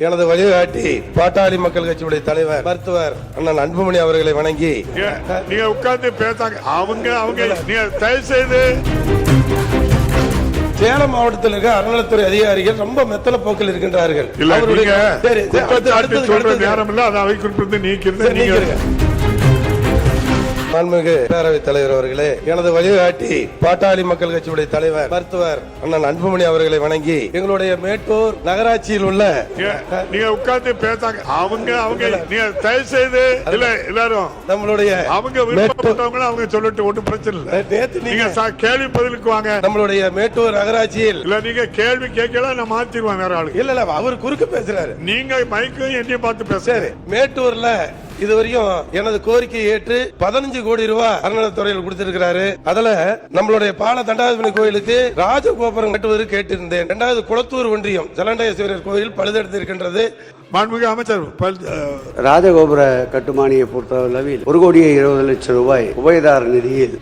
எனது வழிகாட்டி பாட்டாளி மக்கள் கட்சியுடைய தலைவர் மருத்துவர் அண்ணன் அன்புமணி அவர்களை வணங்கி நீங்க உட்கார்ந்து பேசாங்க. அவங்க தயவு செய்து சேலம் மாவட்டத்தில் இருக்க அறநிலைத்துறை அதிகாரிகள் ரொம்ப மெத்தன போக்கில் இருக்கின்றார்கள். நேரம் இல்ல, அதை அவை குறிப்பிட்டு நீக்கிறது. மாண்புமிகு பேரவைத் தலைவர் அவர்களே, எனது வழிகாட்டி பாட்டாளி மக்கள் கட்சியுடைய தலைவர் மருத்துவர் அண்ணன் அன்புமணி அவர்களை வணங்கி எங்களுடைய மேட்டூர் நகராட்சியில் உள்ள நீங்க உட்கார்ந்து பேசாங்க. அவங்க தயவு செய்து இல்ல எல்லாரும் நம்மளுடைய அவங்க விருப்பப்பட்டவங்களும் அவங்க சொல்லட்டு ஒன்றும் பிரச்சனை இல்லை. நேத்து நீங்க கேள்வி பதிலுக்கு வாங்க. நம்மளுடைய மேட்டூர் நகராட்சியில் இல்ல நீங்க கேள்வி கேட்கல, நான் மாத்திடுவேன் வேற ஆளு. இல்ல அவர் குறுக்க பேசுறாரு. நீங்க மைக்கு என்னையும் பார்த்து பேசுறாரு. மேட்டூர்ல இதுவரையும் எனது கோரிக்கையை ஏற்று 15 கோடி ரூபாய் அறநிலைத்துறையில் கொடுத்திருக்கிறாரு. அதுல நம்மளுடைய பால தண்டாதிபதி கோயிலுக்கு ராஜகோபுரம் கட்டுவதற்கு கேட்டிருந்தேன். 2வது குளத்தூர் ஒன்றியம் ஜலண்டேஸ்வரர் கோயில் பழுதெடுத்திருக்கின்றது. மாண்புமிகு அமைச்சர், ராஜகோபுர கட்டுமானியை பொறுத்தளவில் 1,20,00,000 ரூபாய் உபயதார நிதியில்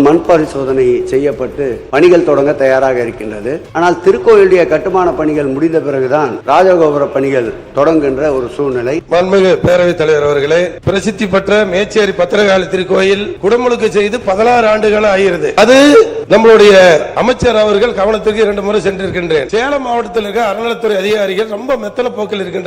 மண் பரிசோதனை செய்யப்பட்டு பணிகள் தொடங்க தயாராக இருக்கின்றது. ஆனால் திருக்கோயிலுடைய கட்டுமான பணிகள் முடிந்த பிறகுதான் ராஜகோபுர பணிகள் தொடங்குகின்ற ஒரு சூழ்நிலை. மாண்புமிகு பேரவைத் தலைவர் அவர்களே, பிரசித்தி பெற்ற மேச்சேரி பத்திரகாளி திருக்கோயில் குடமுழுக்கு செய்து 16 ஆண்டுகள் ஆகிறது. அது நம்மளுடைய அமைச்சர் அவர்கள் கவனத்திற்கு 2 முறை சென்றிருக்கின்றேன். சேலம் மாவட்டத்தில் இருக்க அறநிலைத்துறை அதிகாரிகள் ரொம்ப மெத்தன போக்கில் இருக்கின்றார்கள்.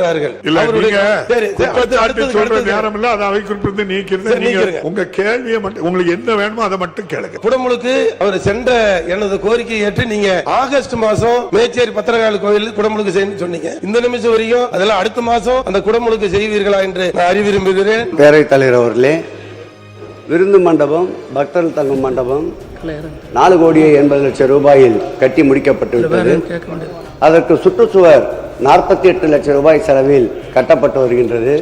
உங்க கேள்வியை மட்டும், உங்களுக்கு என்ன வேணுமோ அதை மட்டும் கேளுங்க. குடமுழுக்கு அவர் சென்ற எனது கோரிக்கையை ஏற்று நீங்க ஆகஸ்ட் மாசம் மேச்சேரி பத்திரகாளி கோயில் குடமுழுக்கு செய்யணும் சொன்னீங்க. இந்த நிமிஷம் வரையும் அதெல்லாம் அடுத்த மாசம் அந்த குடமுழுக்கு செய்வீர்களா என்று நான் அறிய விரும்புகிறேன். பேரவைத் தலைவர் அவர்களே, விருந்து மண்டபம், பக்தர்கள் தங்கும் மண்டபம் 4,80,00,000 ரூபாயில் கட்டி முடிக்கப்பட்டு விட்டது. அதற்கு சுற்றுச்சுவர் 48 லட்சம் ரூபாய் செலவில் கட்டப்பட்டு வருகின்றது.